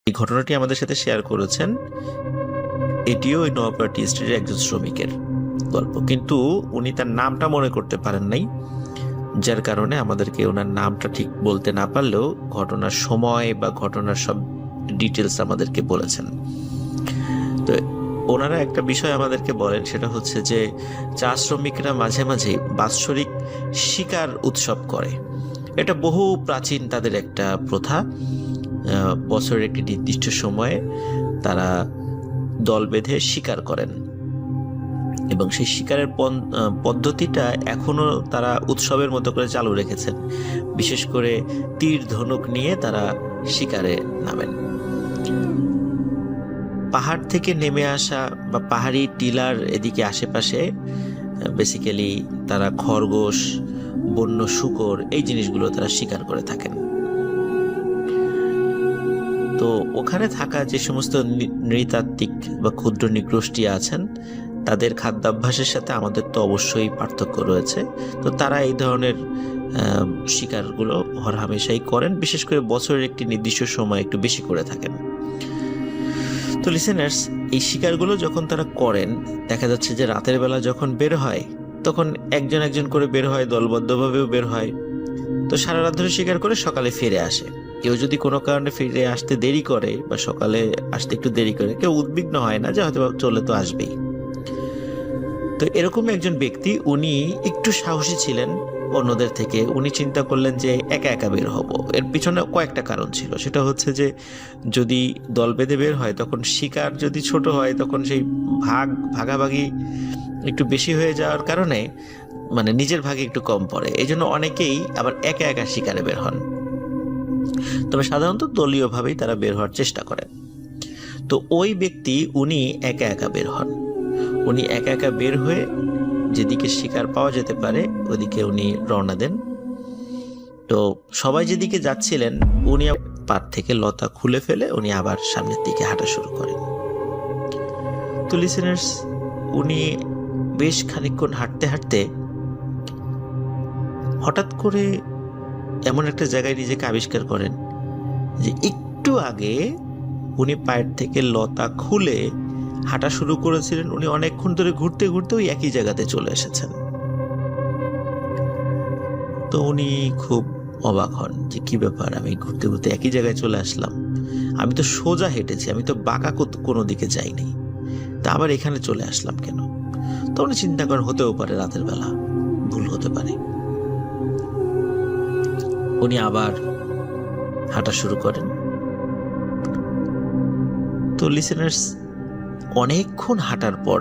এই ঘটনাটি আমাদের সাথে শেয়ার করেছেন। এটিও ওই নোয়াপাড়া টি স্টেটের একজন শ্রমিকের গল্প, কিন্তু উনি তার নামটা মনে করতে পারেন নাই, যার কারণে আমাদেরকে ওনার নামটা ঠিক বলতে না পারলেও ঘটনার সময় বা ঘটনার সব ডিটেলস আমাদেরকে বলেছেন। তো ওনারা একটা বিষয় আমাদেরকে বলেন, সেটা হচ্ছে যে চা শ্রমিকরা মাঝে মাঝে বাৎসরিক শিকার উৎসব করে। এটা বহু প্রাচীন তাদের একটা প্রথা। বছরের একটি নির্দিষ্ট সময়ে তারা দল বেঁধে শিকার করেন এবং সেই শিকারের পদ্ধতিটা এখনো তারা উৎসবের মতো করে চালু রেখেছেন। বিশেষ করে তীর ধনুক নিয়ে তারা শিকারে নামেন। পাহাড় থেকে নেমে আসা বা পাহাড়ি টিলার এদিকে আশেপাশে বেসিক্যালি তারা খরগোশ, বন্য শূকর, এই জিনিসগুলো তারা শিকার করে থাকেন। তো ওখানে থাকা যে সমস্ত নৃতাত্ত্বিক বা ক্ষুদ্র নৃগোষ্ঠী আছেন, তাদের খাদ্যাভ্যাসের সাথে আমাদের তো অবশ্যই পার্থক্য রয়েছে। তো তারা এই ধরনের শিকারগুলো হরহামেশাই করেন, বিশেষ করে বছরের একটি নির্দিষ্ট সময় একটু বেশি করে থাকেন। তো লিসেনার্স, এই শিকারগুলো যখন তারা করেন, দেখা যাচ্ছে যে রাতের বেলা যখন বের হয় তখন একজন একজন করে বের হয়, দলবদ্ধভাবেও বের হয়। তো সারা রাত ধরে শিকার করে সকালে ফিরে আসে। কেউ যদি কোনো কারণে ফিরে আসতে দেরি করে বা সকালে আসতে একটু দেরি করে, কেউ উদ্বিগ্ন হয় না যে হয়তো চলে তো আসবেই। তো এরকম একজন ব্যক্তি, উনি একটু সাহসী ছিলেন অন্যদের থেকে। উনি চিন্তা করলেন যে একা একা বের হব। এর পিছনে কয়েকটা কারণ ছিল। সেটা হচ্ছে যে যদি দল বেঁধে বের হয় তখন শিকার যদি ছোট হয় তখন সেই ভাগাভাগি একটু বেশি হয়ে যাওয়ার কারণে মানে নিজের ভাগে একটু কম পড়ে। এই জন্য অনেকেই আবার একা একা শিকারে বের হন, তবে সাধারণত দলীয়ভাবেই তারা বের হওয়ার চেষ্টা করেন। তো ওই ব্যক্তি উনি একা একা বের হন। উনি একা একা বের হয়ে যেদিকে শিকার পাওয়া যেতে পারে ওদিকে উনি রওনা দেন। তো সবাই যেদিকে যাচ্ছিলেন, উনি পাট থেকে লতা খুলে ফেলে উনি আবার সামনের দিকে হাঁটা শুরু করেন। তো লিসেনার্স, উনি বেশ খানিকক্ষণ হাঁটতে হাঁটতে হঠাৎ করে এমন একটা জায়গায় নিজেকে আবিষ্কার করেন যে একটু আগে উনি পায়ের থেকে লতা খুলে হাঁটা শুরু করেছিলেন, উনি অনেকক্ষণ ধরে ঘুরতে ঘুরতে ওই একই জায়গাতে চলে এসেছেন। তো উনি খুব অবাক হন যে কি ব্যাপার, আমি ঘুরতে ঘুরতে একই জায়গায় চলে আসলাম, আমি তো সোজা হেঁটেছি, আমি তো বাঁকা কোনো দিকে যাইনি, তা আবার এখানে চলে আসলাম কেন? তো উনি চিন্তা করেন হতেও পারে রাতের বেলা ভুল হতে পারে। উনি আবার হাঁটা শুরু করেন। তো লিসেনার্স, অনেকক্ষণ হাঁটার পর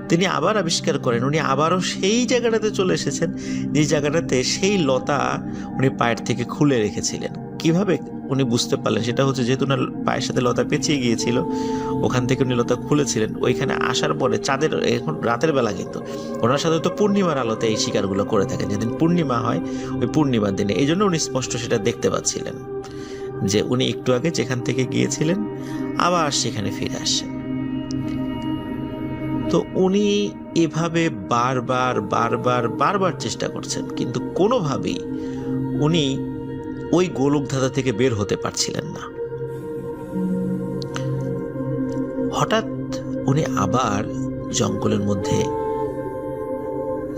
তিনি আবার আবিষ্কার করেন উনি আবারও সেই জায়গাটাতে চলে এসেছেন, যে জায়গাটাতে সেই লতা উনি পায়ের থেকে খুলে রেখেছিলেন। কিভাবে উনি বুঝতে পারলেন? সেটা হচ্ছে যেহেতু ওনার পায়ের সাথে লতা পেঁচিয়ে গিয়েছিল, ওখান থেকে উনি লতা খুলেছিলেন। ওইখানে আসার পরে চাঁদের, এখন রাতের বেলা, কিন্তু ওনার সাথে তো পূর্ণিমার আলোতে এই শিকারগুলো করে থাকেন, যেদিন পূর্ণিমা হয় ওই পূর্ণিমার দিনে। এই জন্য উনি স্পষ্ট সেটা দেখতে পাচ্ছিলেন যে উনি একটু আগে যেখান থেকে গিয়েছিলেন আবার সেখানে ফিরে আসেন। তো উনি এভাবে বারবার বারবার বারবার চেষ্টা করছেন, কিন্তু কোনোভাবেই উনি ওই গোলকধাঁধা থেকে বের হতে পারছিলেন না। হঠাৎ উনি আবার জঙ্গলের মধ্যে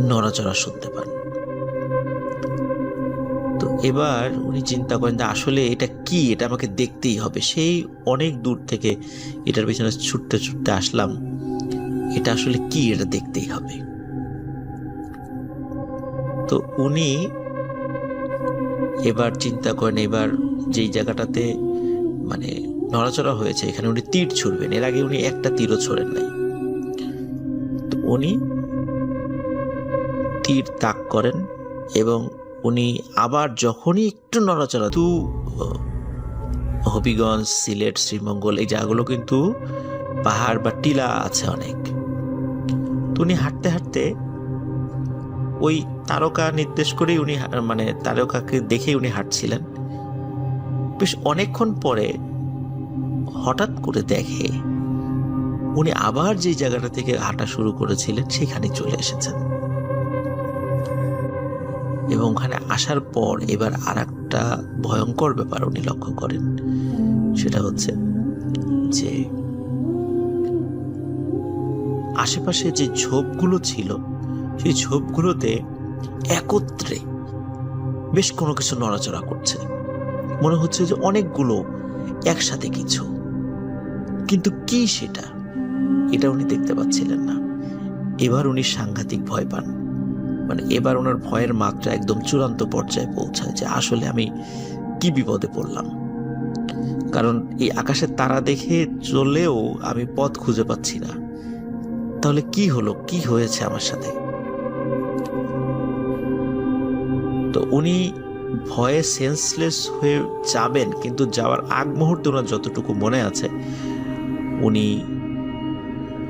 নড়াচড়া শুনতে পান। তো এবার উনি চিন্তা করেন যে আসলে এটা কি, এটা আমাকে দেখতেই হবে। সেই অনেক দূর থেকে এটার পিছনে ছুটতে ছুটতে আসলাম, এটা আসলে কি, এটা দেখতেই হবে। তো উনি এবার চিন্তা করেন, এবার যেই জায়গাটাতে মানে নড়াচড়া হয়েছে এখানে উনি তীর ছুড়বেন। এর আগে উনি একটা তীরও ছোড়েন নাই। তো উনি তীর তাক করেন এবং উনি আবার যখনই একটু নড়াচড়া, তো হবিগঞ্জ, সিলেট, শ্রীমঙ্গল এই জায়গাগুলো কিন্তু পাহাড় বা টিলা আছে অনেক। তো উনি হাঁটতে হাঁটতে ওই তারকা নির্দেশ করেই উনি মানে তারকাকে দেখেই উনি হাঁটছিলেন। বেশ অনেকক্ষণ পরে হঠাৎ করে দেখে উনি আবার যে জায়গাটা থেকে হাঁটা শুরু করেছিলেন সেখানে চলে এসেছেন। এবং ওখানে আসার পর এবার আর একটা ভয়ঙ্কর ব্যাপার উনি লক্ষ্য করেন। সেটা হচ্ছে যে আশেপাশে যে ঝোপগুলো ছিল সেই ঝোপগুলোতে একত্রে বেশ কোনো কিছু নড়াচড়া করছে, মনে হচ্ছে যে অনেকগুলো একসাথে কিছু, কিন্তু কি সেটা এটা উনি দেখতে পাচ্ছিলেন না। এবার উনি সাংঘাতিক ভয় পান, মানে এবার ওনার ভয়ের মাত্রা একদম চূড়ান্ত পর্যায়ে পৌঁছায় যে আসলে আমি কি বিপদে পড়লাম। কারণ এই আকাশের তারা দেখে চলেও আমি পথ খুঁজে পাচ্ছি না, তাহলে কি হলো, কি হয়েছে আমার সাথে। তো উনি ভয়ে সেন্সলেস হয়ে যাবেন, কিন্তু যাওয়ার আগ মুহূর্তে ওনার যতটুকু মনে আছে উনি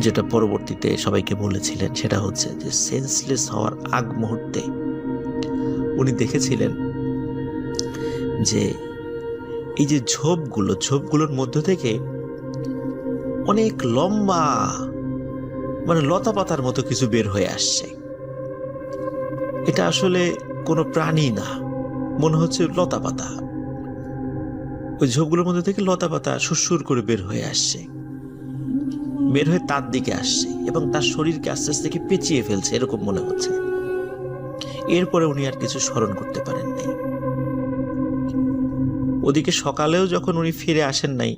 যেটা পরবর্তীতে সবাইকে বলেছিলেন সেটা হচ্ছে যে সেন্সলেস হওয়ার আগ মুহূর্তে উনি দেখেছিলেন যে এই যে ঝোপগুলোর মধ্য থেকে অনেক লম্বা, মানে লতা পাতার মতো কিছু বের হয়ে আসছে। এটা আসলে কোনো প্রাণী না, মনে হচ্ছে লতা পাতা। ওই ঝোপগুলোর মধ্যে থেকে লতা পাতা সুরসুর করে বের হয়ে আসছে, বের হয়ে তার দিকে আসছে এবং তার শরীরকে আস্তে আস্তে পেঁচিয়ে ফেলছে, এরকম মনে হচ্ছে। এরপরে উনি আর কিছু স্মরণ করতে পারেন নাই। ওদিকে সকালেও যখন উনি ফিরে আসেন নাই,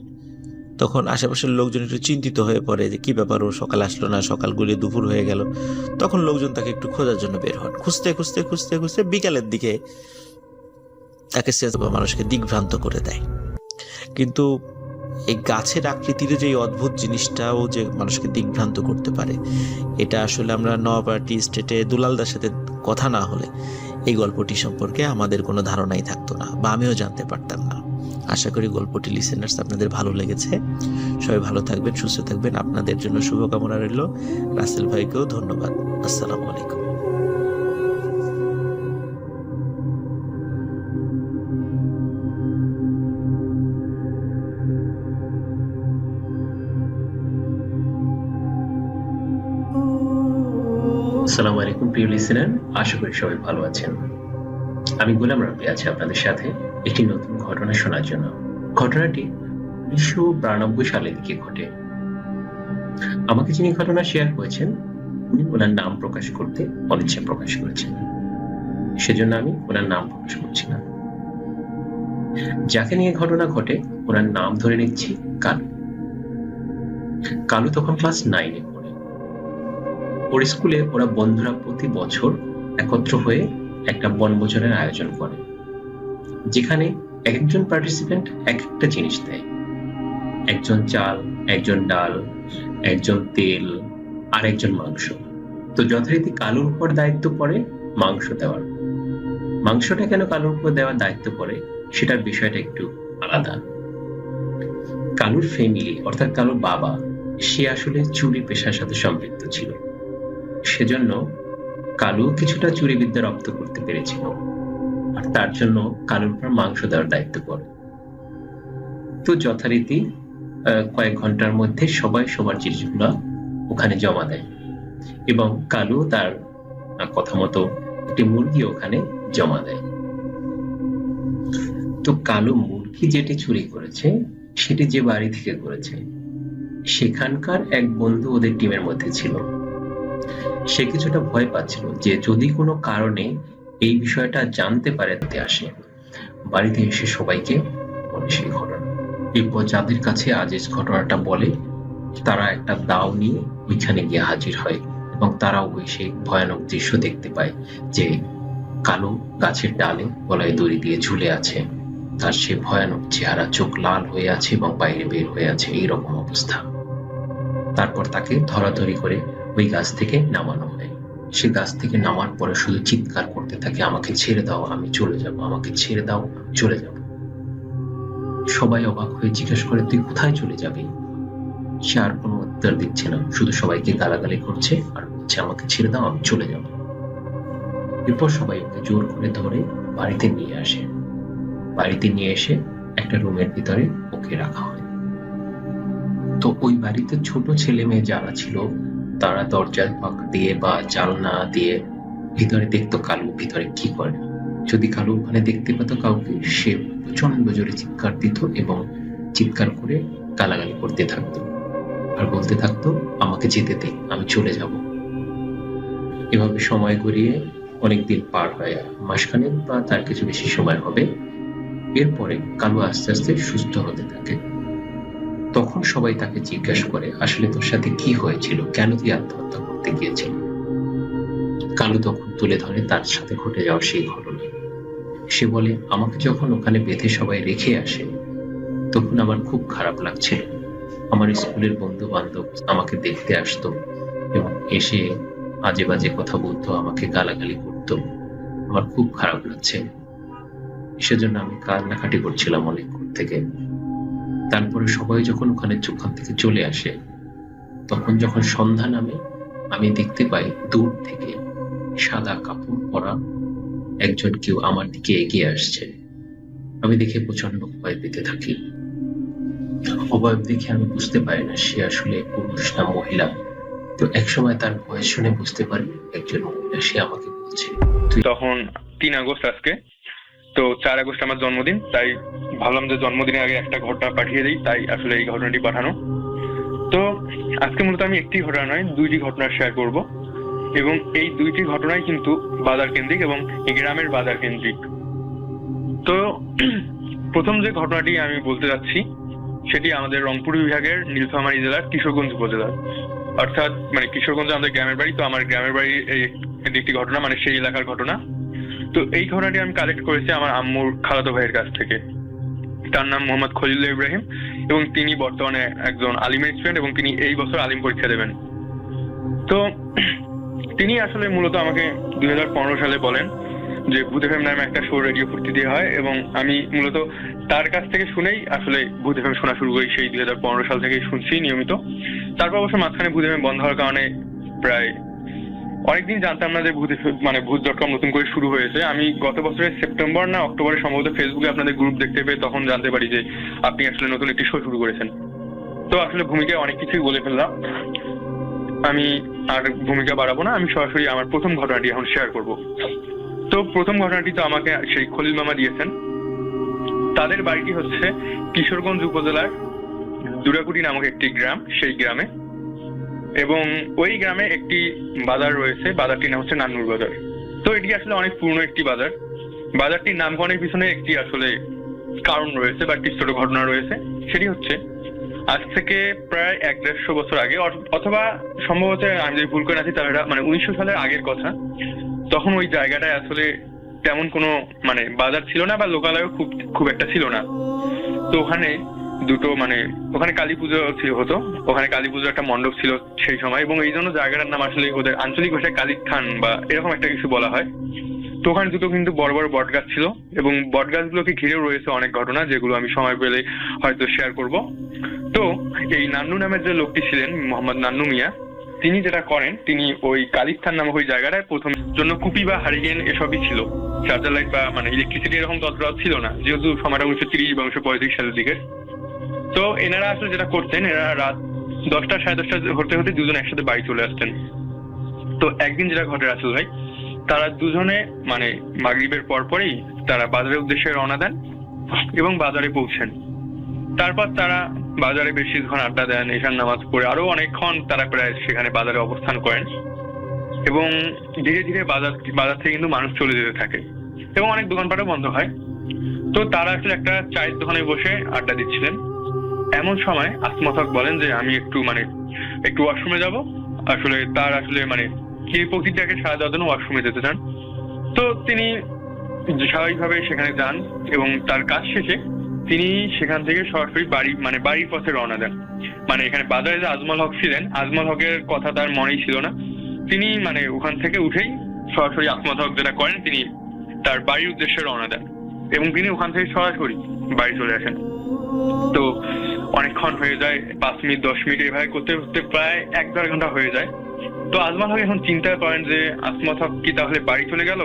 তখন আশেপাশের লোকজন একটু চিন্তিত হয়ে পড়ে যে কি ব্যাপার, ও সকাল আসলো না, সকাল গড়িয়ে দুপুর হয়ে গেল। তখন লোকজন তাকে একটু খোঁজার জন্য বের হন। খুঁজতে খুঁজতে খুঁজতে খুঁজতে বিকালের দিকে তাকে মানুষকে দিকভ্রান্ত করে দেয়। কিন্তু এই গাছের আকৃতির যে অদ্ভুত জিনিসটাও যে মানুষকে দিকভ্রান্ত করতে পারে, এটা আসলে আমরা নওয়াপাড়াটি স্টেটে দুলালদার সাথে কথা না হলে এই গল্পটি সম্পর্কে আমাদের কোনো ধারণাই থাকতো না, বা আমিও জানতে পারতাম না। আশা করি গল্পটি লিসেনার্স আপনাদের ভালো লেগেছে। সবাই ভালো থাকবেন, সুস্থ থাকবেন, আপনাদের জন্য শুভকামনা রইল। রাসেল ভাইকেও ধন্যবাদ। আসসালামু আলাইকুম। আসসালামু আলাইকুম প্রিয় লিসেনার, আশা করি সবাই ভালো আছেন। আমি গোলাম রাব্বি আছি আপনাদের সাথে একটি নতুন ঘটনা শোনার জন্য। ঘটনাটি 1992 সালের দিকে ঘটে। আমাকে যিনি ঘটনা শেয়ার করেছেন উনি ওনার নাম প্রকাশ করতে অনিচ্ছা প্রকাশ করেছেন, সেজন্য আমি ওনার নাম প্রকাশ করছি না। যাকে নিয়ে ঘটনা ঘটে ওনার নাম ধরে নিচ্ছি কালু। কালু তখন ক্লাস 9-এ পড়ে। ওর স্কুলে ওরা বন্ধুরা প্রতি বছর একত্র হয়ে একটা বনভোজনের আয়োজন করে, যেখানে একজন পার্টিসিপেন্ট এক একটা জিনিস দেয়। একজন চাল, একজন ডাল, একজন তেল, আর একজন মাংস। তো যথারীতি কালুর উপর দায়িত্ব পড়ে মাংস দেওয়ার। মাংসটা কেন কালুর উপর দেওয়ার দায়িত্ব পড়ে সেটার বিষয়টা একটু আলাদা। কালুর ফ্যামিলি অর্থাৎ কালুর বাবা, সে আসলে চুরি পেশার সাথে সম্পৃক্ত ছিল, সেজন্য কালু কিছুটা চুরি বিদ্যা রপ্ত করতে পেরেছিল, আর তার জন্য কালুর উপর মাংস দেওয়ার দায়িত্ব পড়ে। তো যথারীতি কয়েক ঘন্টার মধ্যে সবাই সবার জিনিসগুলো ওখানে জমা দেয় এবং কালু তার কথা মতো একটি মুরগি ওখানে জমা দেয়। তো কালু মুরগি যেটি চুরি করেছে সেটি যে বাড়ি থেকে করেছে, সেখানকার এক বন্ধু ওদের টিমের মধ্যে ছিল। সে কিছুটা ভয় পাচ্ছিল যে যদি কোনো কারণে এই বিষয়টা জানতে পারে, তাতে আসে বাড়িতে এসে সবাইকে বলে সেই ঘটনা। এরপর যাদের কাছে আজিজ ঘটনাটা বলে, তারা একটা দাও নিয়ে ওইখানে গিয়ে হাজির হয় এবং তারা ওই সেই ভয়ানক দৃশ্য দেখতে পায় যে কালু গাছের ডালে গলায় দড়ি দিয়ে ঝুলে আছে, তার সে ভয়ানক চেহারা, চোখ লাল হয়ে আছে এবং বাইরে বের হয়ে আছে, এইরকম অবস্থা। তারপর তাকে ধরাধরি করে ওই গাছ থেকে নামানো হয়। সে গাছ থেকে নামার পরে শুধু চিৎকার করতে থাকে, আমাকে ছেড়ে দাও, আমি চলে যাব, আমাকে ছেড়ে দাও, আমি চলে যাব। সবাই অবাক হয়ে জিজ্ঞেস করে, তুই কোথায় চলে যাবি? সে আর কোনো উত্তর দিচ্ছে না, শুধু সবাইকে গালাগালি করছে আর বলছে, আমাকে ছেড়ে দাও, আমি চলে যাব। এরপর সবাই ওকে জোর করে ধরে বাড়িতে নিয়ে আসে। বাড়িতে নিয়ে এসে একটা রুমের ভিতরে ওকে রাখা হয়। তো ওই বাড়িতে ছোট ছেলে মেয়ে যারা ছিল, তারা দরজার ফাঁক দিয়ে বা জানলা দিয়ে ভিতরে দেখতো কালু ভিতরে কি করে। যদি কালু ওখানে দেখতে পেত কাউকে, সে প্রচন্ড জোরে চিৎকার দিত এবং চিৎকার করে গালাগালি করতে থাকতো আর বলতে থাকতো, আমাকে যেতে দে, আমি চলে যাব। এভাবে সময় গড়িয়ে অনেকদিন পার হয়, মাসখানেক বা তার কিছু বেশি সময় হবে। এরপরে কালু আস্তে আস্তে সুস্থ হতে থাকে। তখন সবাই তাকে জিজ্ঞাসা করে, আসলে তোর সাথে কি হয়েছিল, কেন তুই আত্মহত্যা করতে গিয়েছিল? কালু তখন তুলে ধরে তার সাথে ঘটে যাওয়া সেই ঘটনা। সে বলে, আমাকে যখন ওখানে বেঁধে সবাই রেখে আসে তখন আমার খুব খারাপ লাগছিল। আমার স্কুলের বন্ধু বান্ধব আমাকে দেখতে আসতো এবং এসে আজে বাজে কথা বলতো, আমাকে গালাগালি করতো। আমার খুব খারাপ লাগছে, সেজন্য আমি কান্নাকাটি করছিলাম অনেকক্ষণ থেকে। তারপরে সবাই যখন ওখান থেকে চলে আসে, তখন যখন সন্ধ্যা নামে আমি দেখতে পাই দূর থেকে সাদা কাপড় পরা একজন কেউ আমার দিকে এগিয়ে আসছে। আমি দেখে প্রচন্ড ভয় পেতে থাকি। অবয়ব দেখে আমি বুঝতে পারি না সে আসলে পুরুষ না মহিলা। তো একসময় তার ভয়েস শুনে বুঝতে পারি একজন মহিলা। সে আমাকে বলছে, তখন 3 আগস্ট আজকে, তো 4 আগস্ট আমার জন্মদিন, তাই ভাবলাম যে জন্মদিনের আগে একটা ঘটনা পাঠিয়ে দিই, তাই আসলে এই ঘটনাটি পাঠানো। তো আজকে মূলত আমি একটি ঘটনা নয়, 2টি ঘটনা শেয়ার করব, এবং এই 2টি ঘটনাই কিন্তু বাজার কেন্দ্রিক এবং গ্রামের বাজার কেন্দ্রিক। তো প্রথম যে ঘটনাটি আমি বলতে যাচ্ছি সেটি আমাদের রংপুর বিভাগের নীলফামারী জেলার কিশোরগঞ্জ উপজেলার, অর্থাৎ মানে কিশোরগঞ্জ আমাদের গ্রামের বাড়ি। তো আমার গ্রামের বাড়ি একটি ঘটনা, মানে সেই এলাকার ঘটনা। তো এই ঘটনাটি আমি কালেক্ট করেছি আমার আম্মুর খালাতো ভাইয়ের কাছ থেকে। তার নাম মোহাম্মদ খলিলুল্লাহ ইব্রাহিম এবং তিনি বর্তমানে একজন আলিমের স্টুডেন্ট এবং তিনি এই বছর আলিম পরীক্ষা দেবেন। তো তিনি আসলে মূলত আমাকে 2015 সালে বলেন যে ভূত এফএম নামে একটা শো রেডিও ফুর্তি দিয়ে হয়, এবং আমি মূলত তার কাছ থেকে শুনেই আসলে ভূত এফএম শোনা শুরু করি। সেই 2015 সাল থেকেই শুনছি নিয়মিত। তারপর অবশ্য মাঝখানে ভূত এফএম বন্ধ হওয়ার কারণে প্রায় অনেকদিন জানতাম না যে ভূত.com নতুন করে শুরু হয়েছে। আমি গত বছরের সেপ্টেম্বর না অক্টোবরে সম্ভবত ফেসবুকে আপনাদের গ্রুপ দেখতে পেয়ে তখন জানতে পারি যে আপনি আসলে নতুন একটি শো শুরু করেছেন। তো আসলে ভূমিকায় অনেক কিছুই বলে ফেললাম, আমি আর ভূমিকা বাড়াবো না, আমি সরাসরি আমার প্রথম ঘটনাটি এখন শেয়ার করব। তো প্রথম ঘটনাটি তো আমাকে সেই খলিল মামা দিয়েছেন। তাদের বাড়িটি হচ্ছে কিশোরগঞ্জ উপজেলার দুরাকুটি নামক একটি গ্রাম, সেই গ্রামে। এবং ওই গ্রামে একটি বাজার রয়েছে, বাজারটির নাম হচ্ছে নান্নুর বাজার। তো এটি আসলে অনেক পুরনো একটি বাজার। বাজারটির নামকরণের পিছনে একটি আসলে কারণ রয়েছে বা একটি ছোট ঘটনা রয়েছে। সেটি হচ্ছে আজ থেকে প্রায় 150 বছর আগে, অথবা সম্ভবত আমি যদি ভুল করে আছি তাহলে মানে 1900 সালের আগের কথা। তখন ওই জায়গাটায় আসলে তেমন কোনো মানে বাজার ছিল না বা লোকালয় খুব একটা ছিল না। তো ওখানে ওখানে কালী পুজো হতো, ওখানে কালী পুজোর একটা মণ্ডপ ছিল সেই সময়, এবং এই জন্য জায়গাটার নাম আসলে ওদের আঞ্চলিক ভাষায় কালী থান বা এরকম একটা কিছু বলা হয়। তো ওখানে দুটো কিন্তু বড় বড় বট গাছ ছিল, এবং বট গাছগুলোকে ঘিরেও রয়েছে অনেক ঘটনা, যেগুলো আমি সময় পেলে হয়তো শেয়ার করব। তো এই নান্নু নামের যে লোকটি ছিলেন, মোহাম্মদ নান্নু মিয়া, তিনি যেটা করেন, তিনি ওই কালীস্থান নামক ওই জায়গাটায় প্রথম জন্য কুপি বা হারিকেন এসবই ছিল, চার্জার লাইট বা মানে ইলেকট্রিসিটি এরকম তৎপর ছিল না, যেহেতু সময়টা 1930 বা 1935 সালের দিকে। তো এনারা আসলে যেটা করতেন, এনারা রাত 10টা 10:30 হতে হতে দুজন একসাথে বাড়ি চলে আসতেন। তো একদিন যেটা ঘটে রাসেল ভাই, তারা দুজনে মানে মাগরিবের পরপরই তারা বাজারের উদ্দেশ্যে রওনা দেন এবং বাজারে পৌঁছেন। তারপর তারা বাজারে বেশিক্ষণ আড্ডা দেন, এশার নামাজ পড়ে আরো অনেকক্ষণ তারা প্রায় সেখানে বাজারে অবস্থান করেন, এবং ধীরে ধীরে বাজার থেকে কিন্তু মানুষ চলে যেতে থাকে এবং অনেক দোকানপাটও বন্ধ হয়। তো তারা আসলে একটা চায়ের দোকানে বসে আড্ডা দিচ্ছিলেন। এমন সময় আসমাত হক বলেন যে আমি একটু ওয়াশরুমে যাব। আসলে তার আসলে মানে কি প্রতিটাকে সাড়া দেওয়ার জন্য ওয়াশরুমে যেতে চান। তো তিনি স্বাভাবিকভাবে সেখানে যান এবং তার কাজ শেষে তিনি সেখান থেকে সরাসরি বাড়ির পথে রওনা দেন। মানে এখানে বাজারে যে আজমল হক ছিলেন, আজমল হকের কথা তার মনেই ছিল না। তিনি মানে ওখান থেকে উঠেই সরাসরি আসমাত হক যেটা করেন, তিনি তার বাড়ির উদ্দেশ্যে রওনা দেন এবং তিনি ওখান থেকে সরাসরি বাড়ি চলে আসেন। তো অনেকক্ষণ হয়ে যায়, 5 মিনিট 10 মিনিট এভাবে করতে করতে প্রায় 1-1.5 ঘন্টা হয়ে যায়। তো আজমল হক এখন চিন্তা করেন যে আসমাত হক কি তাহলে বাড়ি চলে গেল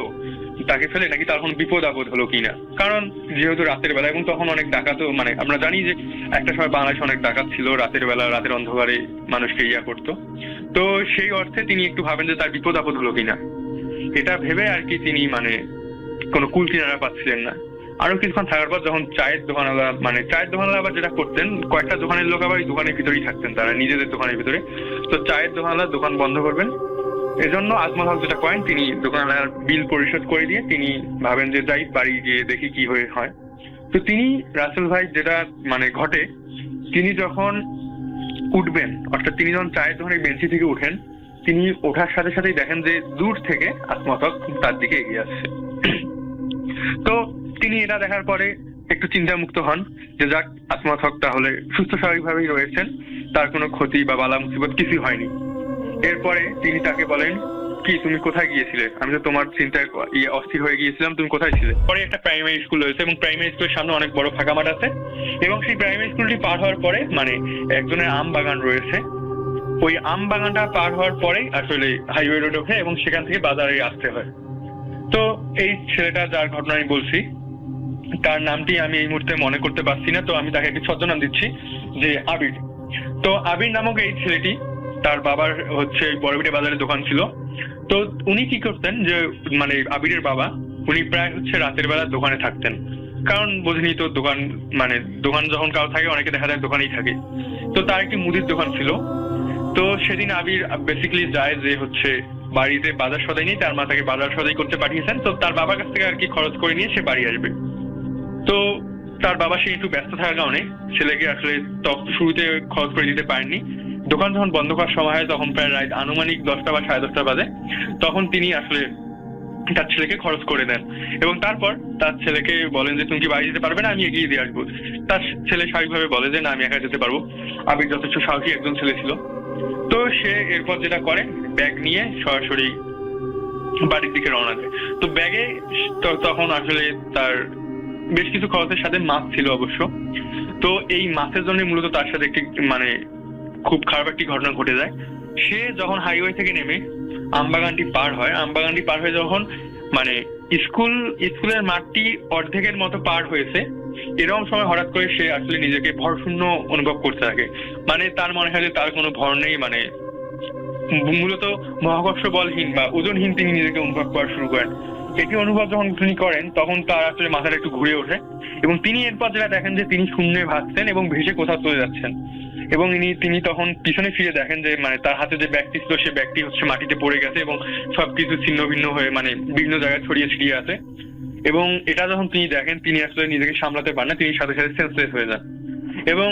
তাকে ফেলে, নাকি তার কোনো বিপদ আপদ হলো কিনা। কারণ যেহেতু রাতের বেলা, এবং তখন অনেক ডাকাতও মানে আমরা জানি যে একটা সময় বাংলাদেশে অনেক ডাকাত ছিল, রাতের বেলা রাতের অন্ধকারে মানুষকে ইয়া করতো। তো সেই অর্থে তিনি একটু ভাবেন যে তার বিপদ আপদ হলো কিনা, এটা ভেবে আর কি তিনি মানে কোনো কুল কিনারা পাচ্ছিলেন না। আরো কিছুক্ষণ থাকার পর যখন চায়ের দোকানওয়ালা আবার যেটা করতেন, কয়েকটা দোকানের লোক আবার দোকানের ভিতরেই থাকতেন, তারা নিজেদের দোকানের ভিতরে। তো চায়ের দোকানওয়ালা দোকান বন্ধ করবেন, এজন্য আজমল হক যেটা করেন, তিনি দোকানওয়ালার বিল পরিশোধ করে দিয়ে তিনি ভাবেন যে যাই বাড়ি গিয়ে দেখি কি হয়। তো তিনি রাসেল ভাই যেটা ঘটে, তিনি যখন উঠবেন, অর্থাৎ তিনি যখন চায়ের দোকানের বেঞ্চি থেকে উঠেন, তিনি ওঠার সাথে সাথেই দেখেন যে দূর থেকে আজমল হক তার দিকে এগিয়ে আসছে। তো তিনি এটা দেখার পরে একটু চিন্তামুক্ত হন যে যাক, আজমল হক তাহলে সুস্থ স্বাভাবিকভাবেই রয়েছেন, তার কোনো ক্ষতি বা বালা মুসিবত কিছু হয়নি। এরপরে তিনি তাকে বলেন, কি তুমি কোথায় গিয়েছিলে? আমি তো তোমার চিন্তায় অস্থির হয়ে গিয়েছিলাম, তুমি কোথায় ছিলে? পরে একটা প্রাইমারি স্কুল রয়েছে এবং প্রাইমারি স্কুলের সামনে অনেক বড় ফাঁকা মাঠ আছে, এবং সেই প্রাইমারি স্কুলটি পার হওয়ার পরে একজনের আম বাগান রয়েছে। ওই আম বাগানটা পার হওয়ার পরেই আসলে হাইওয়ে রোড ওঠে এবং সেখান থেকে বাজারে আসতে হয়। তো এই ছেলেটা যার ঘটনা আমি বলছি, তার নামটি আমি এই মুহূর্তে মনে করতে পারছি না, তো আমি তাকে একটি ছদ্মনাম দিচ্ছি যে আবির। তো আবির নামক এই ছেলেটি, তার বাবার বড়বিটা বাজারে দোকান ছিল। তো উনি কি করতেন যে আবিরের বাবা, উনি প্রায় রাতের বেলা দোকানে থাকতেন, কারণ বোঝেনি তো দোকান যখন কারো থাকে, অনেকে দেখা যায় দোকানেই থাকে। তো তার একটি মুদির দোকান ছিল। তো সেদিন আবির বেসিক্যালি যায় যে বাড়িতে বাজার সদাই নিয়ে, তার মা তাকে বাজার সদাই করতে পাঠিয়েছেন, তো তার বাবার কাছ থেকে আর কি খরচ করে নিয়ে সে বাড়ি আসবে। তো তার বাবা সে একটু ব্যস্ত থাকার কারণে ছেলেকে আসলে শুরুতে খরচ করে দিতে পারেননি। দোকান যখন বন্ধ করার সময় হয়, তখন প্রায় রাত আনুমানিক 10টা বা 10:30 বাজে, তখন তিনি আসলে তার ছেলেকে খরচ করে দেন এবং তারপর তার ছেলেকে বলেন যে তুমি কি বাড়ি যেতে পারবে না, আমি এগিয়ে দিয়ে আসবো। তার ছেলে স্বাভাবিকভাবে বলে যে না, আমি একা যেতে পারবো। আবির যথেষ্ট সাহসী একজন ছেলে ছিল। তো সে এরপর যেটা করে, ব্যাগ নিয়ে সরাসরি বাড়ির দিকে রওনা দেয়। তো ব্যাগে তখন আসলে তার বেশ কিছু খরচের সাথে মাছ ছিল অবশ্য। তো এই মাছের জন্য মূলত তার সাথে একটি খুব খারাপ একটি ঘটনা ঘটে যায়। সে যখন হাইওয়ে থেকে নেমে আমবাগানটি পার হয়ে যখন স্কুলের মাঠটি অর্ধেকের মতো পার হয়েছে, এরকম সময় হঠাৎ করে সে আসলে নিজেকে ভরশূন্য অনুভব করতে থাকে। তার মনে হয় যে তার কোনো ভর নেই, মূলত মহাকর্ষ বলহীন বা ওজনহীন তিনি নিজেকে অনুভব করা শুরু করেন। এটি অনুভব যখন তিনি করেন, তখন তার আসলে মাথাটা একটু ঘুরে ওঠে এবং তিনি এরপর যেটা দেখেন যে তিনি শূন্যে ভাসছেন এবং ভেসে কোথাও চলে যাচ্ছেন। এবং তিনি তখন পিছনে ফিরে দেখেন যে তার হাতে যে ব্যাগটি ছিল, সে ব্যাগটি মাটিতে পড়ে গেছে এবং সবকিছু ছিন্ন ভিন্ন হয়ে বিভিন্ন জায়গায় ছড়িয়ে ছিটিয়ে আছে। এবং এটা যখন তিনি দেখেন, তিনি আসলে নিজেকে সামলাতে পারেন না, তিনি সাথে সাথে সেন্সলেস হয়ে যান। এবং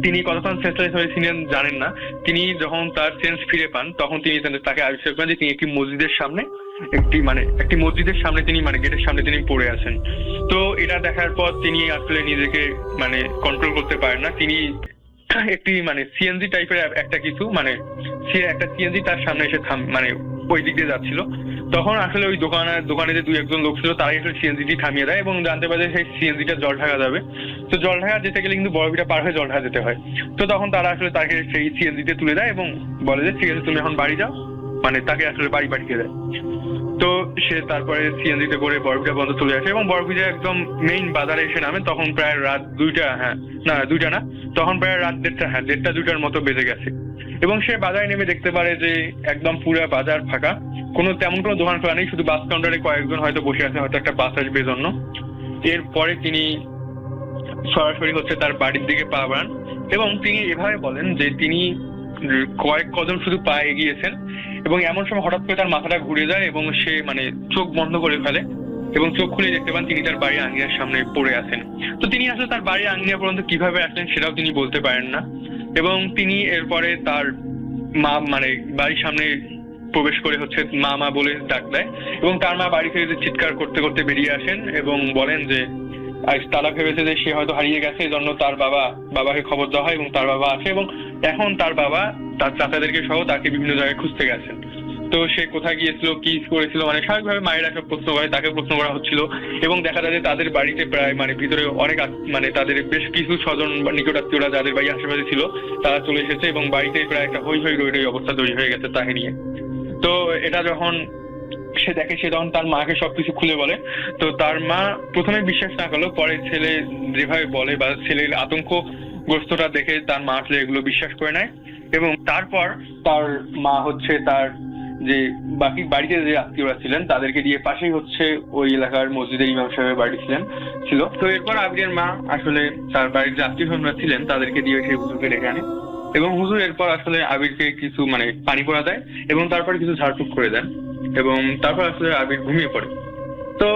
তিনি কতক্ষণ সেন্সলেস হয়েছিলেন জানেন না। তিনি যখন তার সেন্স ফিরে পান, তখন তিনি তাকে আবিষ্কার করেন যে তিনি একটি মসজিদের সামনে তিনি গেটের সামনে তিনি পড়ে আছেন। তো এটা দেখার পর তিনি আসলে নিজেকে কন্ট্রোল করতে পারেন না। তিনি একটি সিএনজি টাইপের একটা কিছু একটা সিএনজি তার সামনে এসে ওই দিক দিয়ে যাচ্ছিল। তখন আসলে ওই দোকানে যে 2-1 লোক ছিল, তারাই আসলে সিএনজিটি থামিয়ে দেয় এবং জানতে পারে যে সেই সিএনজিটা জলঢাকা যাবে। তো জলঢাকা যেতে গেলে কিন্তু বড়বিটা পার হয়ে জলঢাকা যেতে হয়। তো তখন তারা আসলে তাকে সেই সিএনজিতে তুলে দেয় এবং বলে যে ঠিক আছে, তুমি এখন বাড়ি যাও, তাকে আসলে বাড়ি পাঠিয়ে দেয়। তো সে তারপরে সিএনজিতে করে বড়বিটা বন্ধ চলে আসে এবং বড়বিটা একদম মেইন বাজারে এসে নামে। তখন প্রায় রাত 2টা না, তখন প্রায় রাত 1:30-2টার মতো বেজে গেছে। এবং সে বাজারে নেমে দেখতে পারে যে একদম পুরো বাজার ফাঁকা, তেমন কোনো দোকান খোলা নেই, শুধু বাস কাউন্টারে কয়েকজন হয়তো বসে আছে, হয়তো একটা বাস আসবে জন্য। এরপরে তিনি সরাসরি তার বাড়ির দিকে পা বাড়ান এবং তিনি এভাবে বলেন যে তিনি কয়েক কদম শুধু পা এগিয়েছেন এবং এমন সময় হঠাৎ করে তার মাথাটা ঘুরে যায় এবং সে চোখ বন্ধ করে ফেলে এবং চোখ খুলে দেখতে পান তিনি তার বাড়ির আঙিনার সামনে পড়ে আছেন। তো তিনি আসলে তার বাড়ির আঙিনা পর্যন্ত কিভাবে আসলেন সেটাও তিনি বলতে পারেন না। এবং তিনি এরপরে তার মা বাড়ির সামনে প্রবেশ করে মা বলে ডাক দেয় এবং তার মা বাড়ি থেকে চিৎকার করতে করতে বেরিয়ে আসেন এবং বলেন যে তারা ভেবেছে যে সে হয়তো হারিয়ে গেছে, এজন্য তার বাবাকে খবর দেওয়া হয় এবং তার বাবা আসে এবং এখন তার বাবা তার চাচাদেরকে সহ তাকে বিভিন্ন জায়গায় খুঁজতে গেছেন। তো সে কোথায় গিয়েছিল, কি করেছিল, স্বাভাবিকভাবে মায়েরা সব প্রশ্ন করে, তাকে প্রশ্ন করা হচ্ছিল এবং দেখা যায় যে তাদের বাড়িতে প্রায় ভিতরে অনেক তাদের বেশ কিছু স্বজন বা নিকটাত্মীয়রা যাদের বাড়ি আশেপাশে ছিল, তারা চলে এসেছে এবং বাড়িতে প্রায় একটা হই রই অবস্থা তৈরি হয়ে গেছে তাকে নিয়ে। তো এটা যখন সে দেখে, সে তখন তার মাকে সবকিছু খুলে বলে। তো তার মা প্রথমে বিশ্বাস না করলো, পরে ছেলে যেভাবে বলে বা ছেলের আতঙ্কগ্রস্তটা দেখে তার মা আসলে এগুলো বিশ্বাস করে নেয় এবং তারপর তার মা তার যে বাকি বাড়িতে যে আত্মীয়রা ছিলেন তাদেরকে দিয়ে, পাশেই হচ্ছে ওই এলাকার মসজিদের ইমাম সাহেবের বাড়ি ছিল। তো এরপর আবিরের মা আসলে তার বাড়ির যে আত্মীয় স্বজনরা ছিলেন তাদেরকে দিয়ে সেই হুজুরকে ডেকে আনে, এবং হুজুর এরপর আসলে আবিরকে কিছু পানি পড়া দেয় এবং তারপর কিছু ঝাড়ফুঁক করে দেন, এবং তারপর আসলে আবির ঘুমিয়ে পড়ে। তো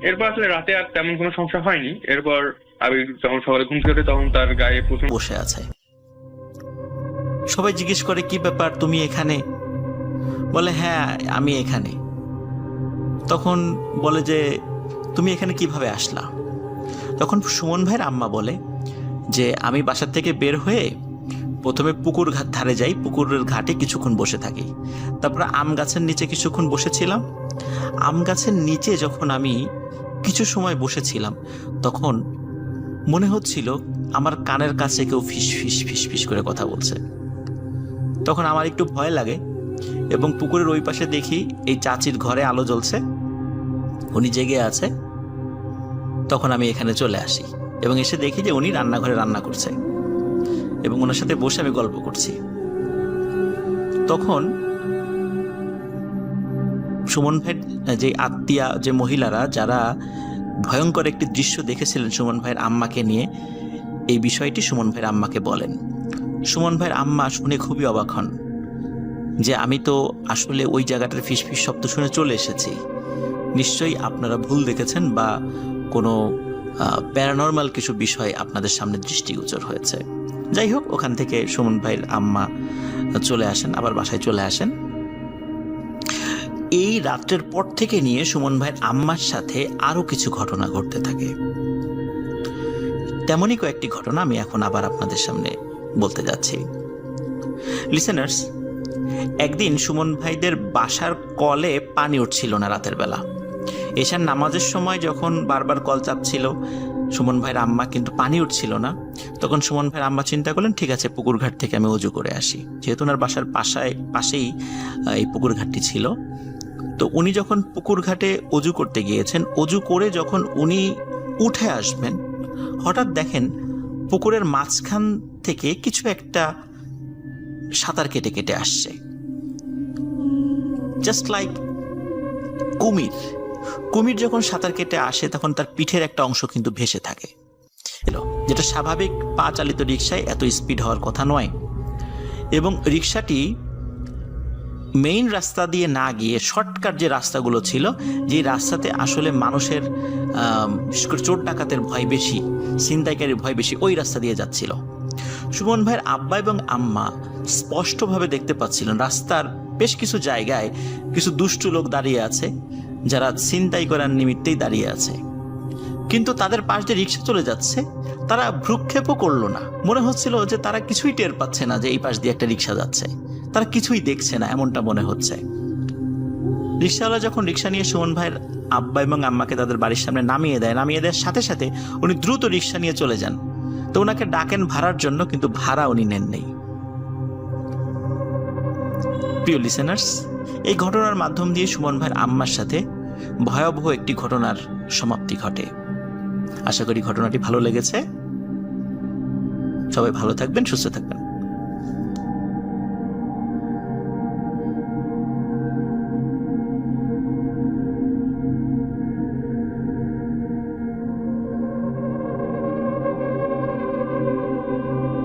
এরপর আসলে রাতে আর তেমন কোনো সমস্যা হয়নি। এরপর আবির যখন সকালে ঘুম থেকে ওঠে তখন তার গায়ে প্রচুর বসে আছে। সবাই জিজ্ঞেস করে, কি ব্যাপার, তুমি এখানে? বলে, হ্যাঁ আমি এখানে। তখন বলে যে, তুমি এখানে কিভাবে আসলা? তখন সুমন ভাইয়ের আম্মা বলে যে, আমি বাসার থেকে বের হয়ে প্রথমে পুকুর ধারে যাই, পুকুরের ঘাটে কিছুক্ষণ বসে থাকি, তারপরে আম গাছের নিচে কিছুক্ষণ বসেছিলাম। আম গাছের নিচে যখন আমি কিছু সময় বসেছিলাম তখন মনে হচ্ছিল আমার কানের কাছে কেউ ফিস ফিস ফিস ফিস করে কথা বলছে। তখন আমার একটু ভয় লাগে এবং পুকুরের ওই পাশে দেখি এই চাচির ঘরে আলো জ্বলছে, উনি জেগে আছে। তখন আমি এখানে চলে আসি এবং এসে দেখি যে উনি রান্নাঘরে রান্না করছে এবং ওনার সাথে বসে আমি গল্প করছি। তখন সুমন ভাইয়ের যে আত্মীয়া, যে মহিলারা যারা ভয়ঙ্কর একটি দৃশ্য দেখেছিলেন সুমন ভাইয়ের আম্মাকে নিয়ে, এই বিষয়টি সুমন ভাইয়ের আম্মাকে বলেন। সুমন ভাইয়ের আম্মা শুনে খুবই অবাক হন যে, আমি তো আসলে ওই জায়গাটার ফিসফিস শব্দ শুনে চলে এসেছি, নিশ্চয়ই আপনারা ভুল দেখেছেন বা কোনো প্যারানর্মাল কিছু বিষয় আপনাদের সামনে দৃষ্টিগোচর হয়েছে। যাই হোক, ওখান থেকে সুমন ভাইয়ের আম্মা চলে আসেন, আবার বাসায় চলে আসেন। এই রাত্রের পর থেকে নিয়ে সুমন ভাইয়ের আম্মার সাথে আরো কিছু ঘটনা ঘটতে থাকে। তেমনই কয়েকটি ঘটনা আমি এখন আবার আপনাদের সামনে বলতে যাচ্ছি। লিসেনার্স, একদিন সুমন ভাইদের বাসার কলে পানি উঠছিল না রাতের বেলা। এশার নামাজের সময় যখন বারবার কল চাপছিল সুমন ভাইয়ের আম্মা, কিন্তু পানি উঠছিল না। তখন সুমন ভাইয়ের আম্মা চিন্তা করলেন, ঠিক আছে পুকুর ঘাট থেকে আমি অজু করে আসি, যেহেতু ওনার বাসার পাশেই এই পুকুর ঘাটটি ছিল। তো উনি যখন পুকুর ঘাটে অজু করতে গিয়েছেন, অজু করে যখন উনি উঠে আসবেন, হঠাৎ দেখেন পুকুরের মাঝখান থেকে কিছু একটা সাঁতার কেটে কেটে আসছে, জাস্ট লাইক কুমির। কুমির যখন সাঁতার কেটে আসে তখন তার পিঠের একটা অংশ কিন্তু ভেসে থাকে, যেটা স্বাভাবিক পা চালিত রিক্সায় এত স্পিড হওয়ার কথা নয়। এবং রিক্সাটি মেইন রাস্তা দিয়ে না গিয়ে শর্টকাট যে রাস্তাগুলো ছিল, যে রাস্তাতে আসলে মানুষের চোর ডাকাতের ভয় বেশি, ছিনতাইকারীর ভয় বেশি, ওই রাস্তা দিয়ে যাচ্ছিল। সুমন ভাইয়ের আব্বা এবং আম্মা স্পষ্টভাবে দেখতে পাচ্ছিলেন রাস্তার বেশ কিছু জায়গায় কিছু দুষ্টু লোক দাঁড়িয়ে আছে, যারা ছিনতাই করার নিমিত্তেই দাঁড়িয়ে আছে। কিন্তু তাদের পাশ দিয়ে রিক্সা চলে যাচ্ছে, তারা ভ্রুক্ষেপও করলো না। মনে হচ্ছিল যে তারা কিছুই টের পাচ্ছে না যে এই পাশ দিয়ে একটা রিক্সা যাচ্ছে, তারা কিছুই দেখছে না, এমনটা মনে হচ্ছে। রিক্সাওয়ালা যখন রিক্সা নিয়ে সুমন ভাইয়ের আব্বা এবং আম্মাকে তাদের বাড়ির সামনে নামিয়ে দেওয়ার সাথে সাথে উনি দ্রুত রিক্সা নিয়ে চলে যান। তো ওনাকে ডাকেন ভাড়ার জন্য, কিন্তু ভাড়া উনি নেন নেই। প্রিয় লিসেনার্স, এই ঘটনার মাধ্যম দিয়ে সুমন ভাইয়ের আম্মার সাথে ভয়াবহ একটি ঘটনার সমাপ্তি ঘটে। আশা করি ঘটনাটি ভালো লেগেছে। সবাই ভালো থাকবেন, সুস্থ থাকবেন।